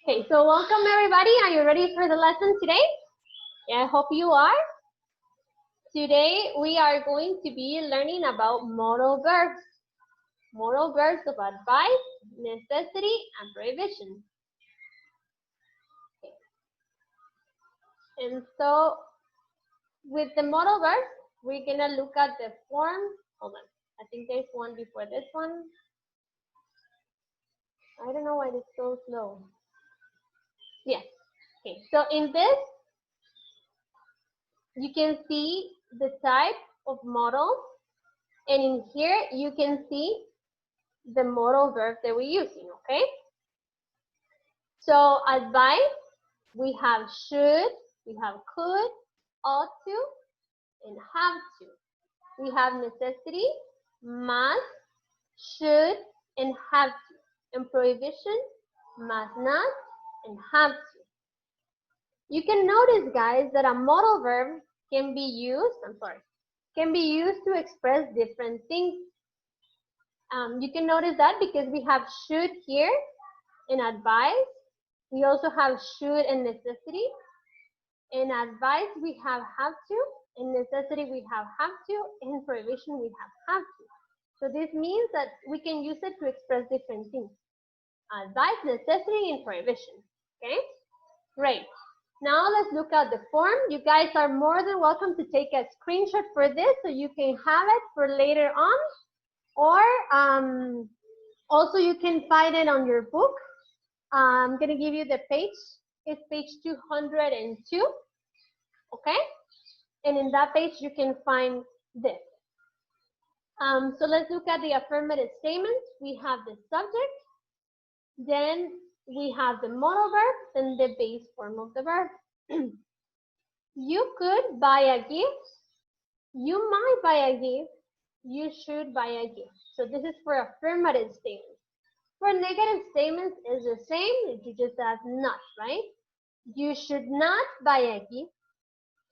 Okay, so welcome everybody. Are you ready for the lesson today? Yeah, I hope you are. Today we are going to be learning about modal verbs. Modal verbs of advice, necessity, and prohibition. Okay. And so with the modal verbs, we're gonna look at the form. Hold on. I think there's one before this one. I don't know why it's so slow. Yes. Okay, so in this, you can see the type of modal, and in here you can see the modal verb that we're using, okay? So advice, we have should, we have could, ought to, and have to. We have necessity, must, should, and have to. And prohibition, must not, and have to. You can notice, guys, that a modal verb can be used, can be used to express different things. You can notice that because we have should here in advice. We also have should and necessity. In advice, we have to. In necessity, we have to. In prohibition, we have to. So this means that we can use it to express different things. Advice, necessity, and prohibition. Okay? Great. Now let's look at the form. You guys are more than welcome to take a screenshot for this so you can have it for later on. Or also you can find it on your book. I'm going to give you the page. It's page 202. Okay? And in that page, you can find this. So let's look at the affirmative statements. We have the subject. Then we have the modal verb and the base form of the verb. You could buy a gift. You might buy a gift. You should buy a gift. So this is for affirmative statements. For negative statements, it's the same. You just add not, right? You should not buy a gift.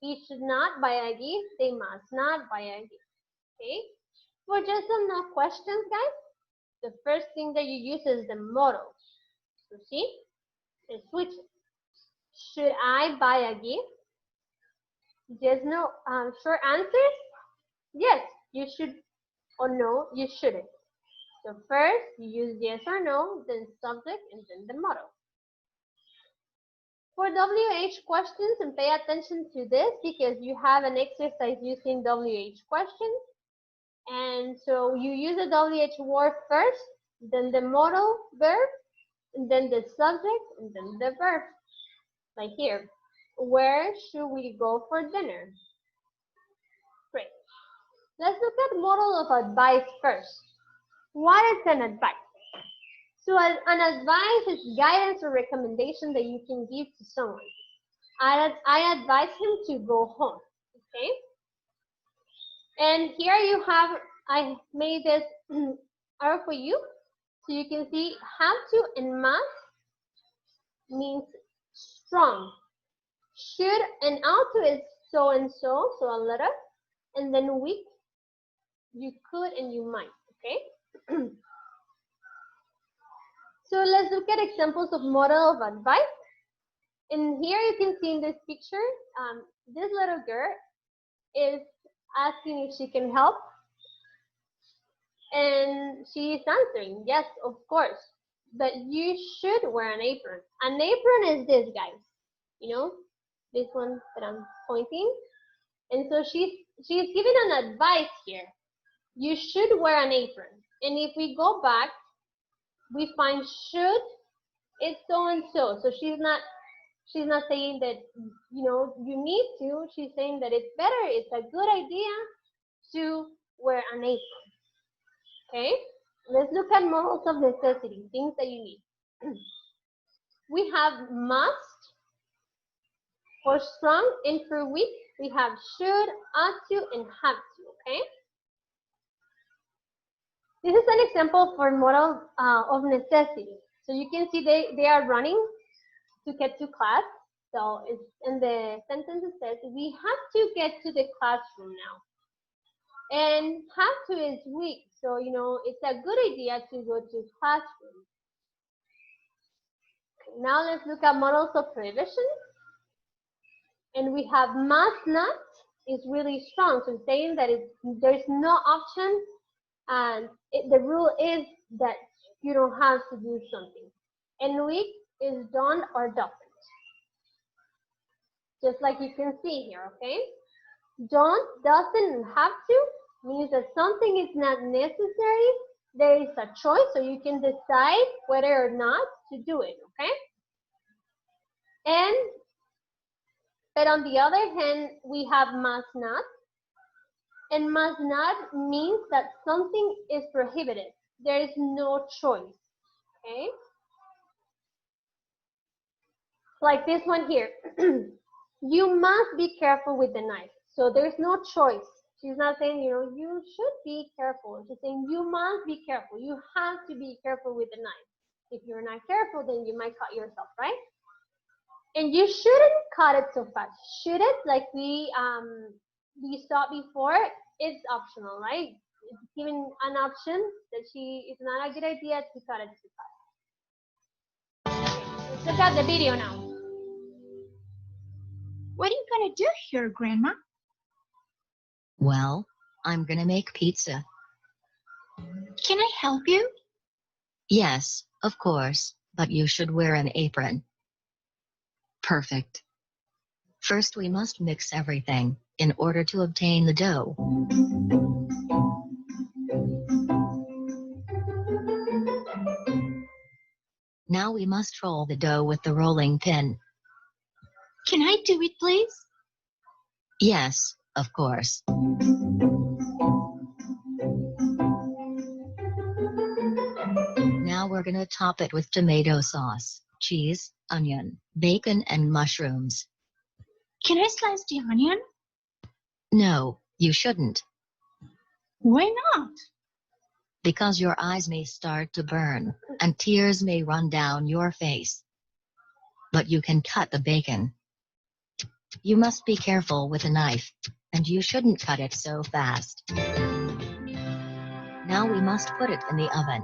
He should not buy a gift. They must not buy a gift. Okay? For just some no questions, guys, the first thing that you use is the modal. So see? It switches. Should I buy a gift? Yes, no. Short answers? Yes, you should, or no, you shouldn't. So first, you use yes or no, then subject, and then the modal. For WH questions, and pay attention to this because you have an exercise using WH questions. And so you use the WH word first, then the modal verb, and then the subject, and then the verb. Like here, where should we go for dinner? Great. Let's look at modal of advice first. What is an advice? So an advice is guidance or recommendation that you can give to someone. I advise him to go home, okay? And here you have, I made this arrow for you. So you can see have to and must means strong. Should and ought to is so and so, so a letter. And then weak, you could and you might, okay? So let's look at examples of modal of advice. And here you can see in this picture, this little girl is asking if she can help. And she is answering, yes, of course. But you should wear an apron. An apron is this, guys. You know, this one that I'm pointing. And so she's giving an advice here. You should wear an apron. And if we go back, we find should is so and so. So she's not saying that, you know, you need to. She's saying that it's better, it's a good idea to wear an apron. Okay? Let's look at modals of necessity, things that you need. We have must for strong, and for weak, we have should, ought to, and have to, okay? This is an example for modal of necessity. So you can see they are running to get to class. So it's in the sentence it says, we have to get to the classroom now. And have to is weak. So, you know, it's a good idea to go to classroom. Now let's look at models of prohibition. And we have must not is really strong. So it's saying that there's no option, and the rule is that you don't have to do something. And weak is done or doesn't. Just like you can see here, okay? Don't, doesn't, and have to means that something is not necessary. There is a choice, so you can decide whether or not to do it, okay? But on the other hand, we have must not. And must not means that something is prohibited. There is no choice, okay? Like this one here. You must be careful with the knife. So there's no choice. She's not saying, you should be careful. She's saying you must be careful. You have to be careful with the knife. If you're not careful, then you might cut yourself, right? And you shouldn't cut it so fast. Should it, like we saw before, it's optional, right? It's given an option that it's not a good idea to cut it too fast. Let's look at the video now. What are you gonna do here, Grandma? Well, I'm gonna make pizza. Can I help you? Yes, of course, but you should wear an apron. Perfect. First we must mix everything in order to obtain the dough. Now we must roll the dough with the rolling pin. Can I do it, please? Yes, of course. Now we're gonna top it with tomato sauce, cheese, onion, bacon, and mushrooms. Can I slice the onion? No, you shouldn't. Why not? Because your eyes may start to burn, and tears may run down your face. But you can cut the bacon. You must be careful with a knife, and you shouldn't cut it so fast. Now we must put it in the oven.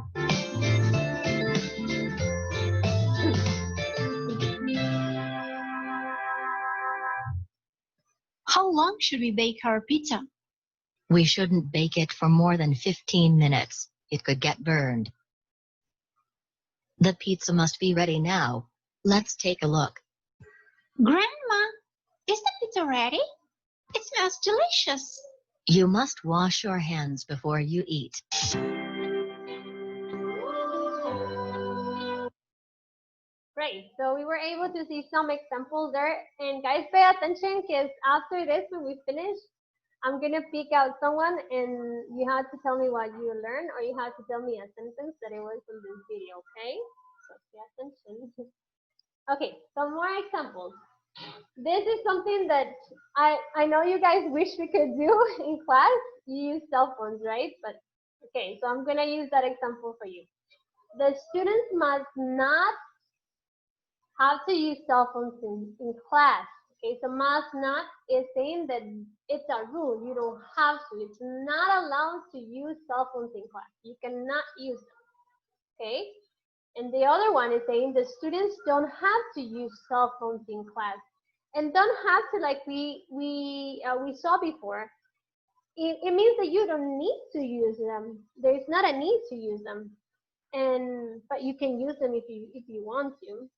How long should we bake our pizza? We shouldn't bake it for more than 15 minutes. It could get burned. The pizza must be ready now. Let's take a look. Grandma, is the pizza ready? It smells delicious. You must wash your hands before you eat. Great, so we were able to see some examples there. And guys, pay attention, because after this, when we finish, I'm gonna pick out someone and you have to tell me what you learned, or you have to tell me a sentence that it was from this video, okay? So pay attention. Okay, some more examples. This is something that I know you guys wish we could do in class. You use cell phones, right? But okay, so I'm gonna use that example for you. The students must not have to use cell phones in class. Okay, so must not is saying that it's a rule. You don't have to. It's not allowed to use cell phones in class. You cannot use them. Okay, and the other one is saying the students don't have to use cell phones in class, and don't have to, like we saw before. It means that you don't need to use them. There's not a need to use them, but you can use them if you want to.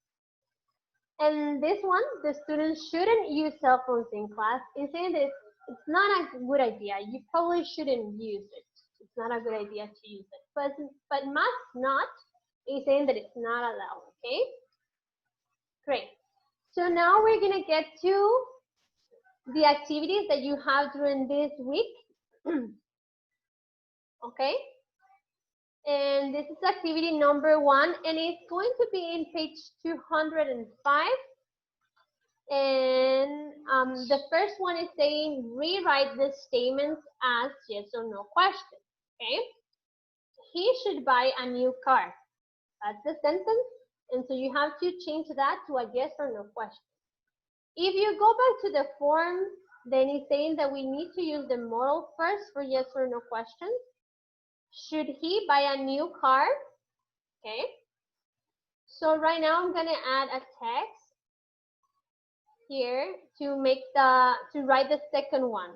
And this one, the students shouldn't use cell phones in class. It's saying that it's not a good idea. You probably shouldn't use it. It's not a good idea to use it. But must not is saying that it's not allowed. Okay. Great. So now we're gonna get to the activities that you have during this week. Okay. And this is activity number 1, and it's going to be in page 205. And the first one is saying rewrite the statements as yes or no questions. Okay. He should buy a new car. That's the sentence. And so you have to change that to a yes or no question. If you go back to the form, then it's saying that we need to use the modal first for yes or no questions. Should he buy a new car? Okay. So right now I'm gonna add a text here to write the second one.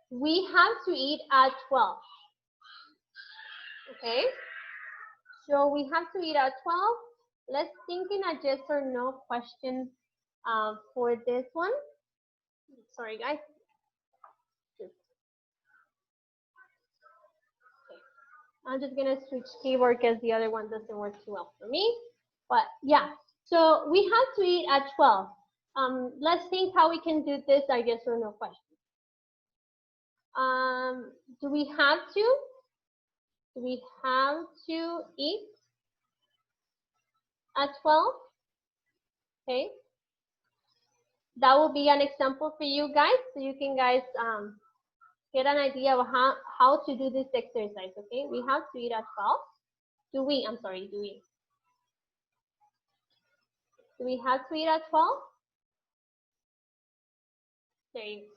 We have to eat at 12. Okay? So we have to eat at 12. Let's think in a yes or no question for this one. Sorry, guys. Okay. I'm just gonna switch keyboard because the other one doesn't work too well for me. But yeah, so we have to eat at 12. Let's think how we can do this, I guess, or no question. Do we have to? Do we have to eat at 12? Okay. That will be an example for you guys, so you can guys get an idea of how to do this exercise, okay? We have to eat at 12. Do we have to eat at 12? There you go.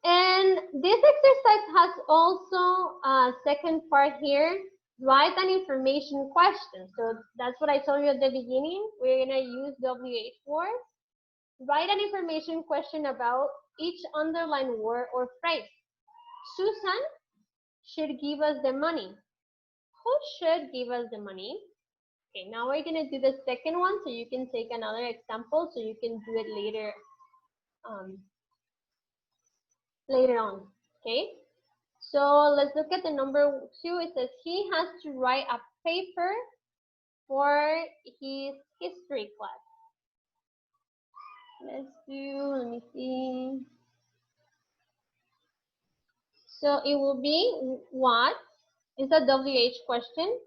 And this exercise has also a second part here. Write an information question. So that's what I told you at the beginning. We're gonna use WH words. Write an information question about each underlined word or phrase. Susan should give us the money. Who should give us the money? Okay, now we're gonna do the second one, so you can take another example, so you can do it later, later on. Okay. So let's look at the number 2. It says he has to write a paper for his history class. Let me see. So it will be what? It's a WH question.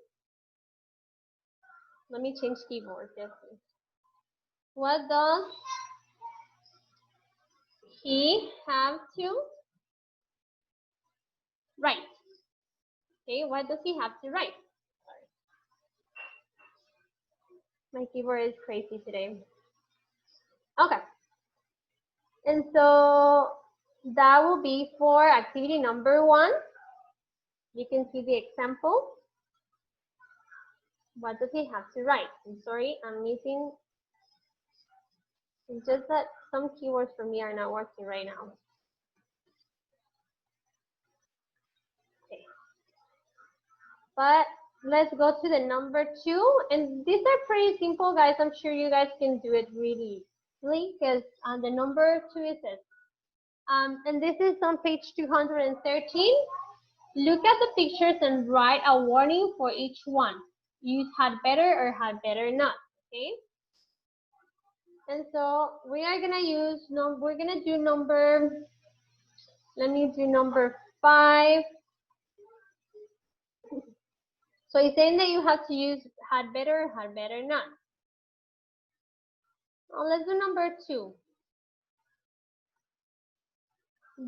Let me change keyboard. Yes, please. What does he have to write? Okay, what does he have to write? Sorry. My keyboard is crazy today. Okay. And so that will be for activity number 1. You can see the example. What does he have to write? I'm sorry, I'm missing. It's just that some keywords for me are not working right now. Okay. But let's go to the number 2. And these are pretty simple, guys. I'm sure you guys can do it really easily because the number 2 is this. And this is on page 213. Look at the pictures and write a warning for each one. Use had better or had better not, okay? And so we are gonna use, we're gonna do number, let me do number 5. So it's saying that you have to use had better or had better not. Now let's do number 2.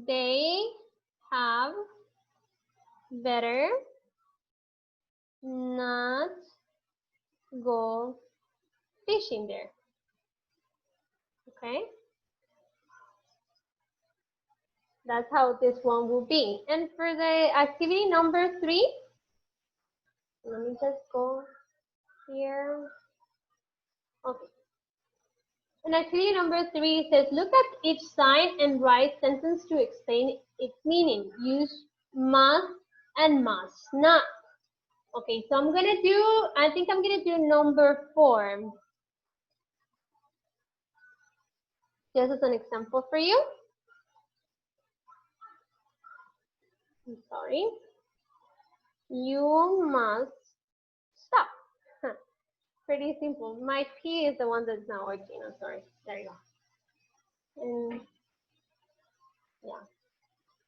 They have better not go fishing there. Okay? That's how this one will be. And for the activity number 3, let me just go here. Okay. And activity number 3 says, look at each sign and write sentence to explain its meaning. Use must and must not. Okay, so I think I'm gonna do number 4. Just as an example for you. I'm sorry. You must stop. Pretty simple. My P is the one that's not working. I'm sorry. There you go. And yeah,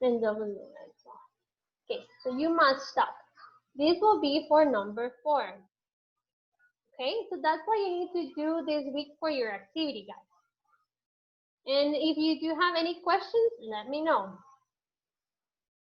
and W as well. Okay, so you must stop. This will be for number 4. Okay, so that's what you need to do this week for your activity, guys. And if you do have any questions, let me know.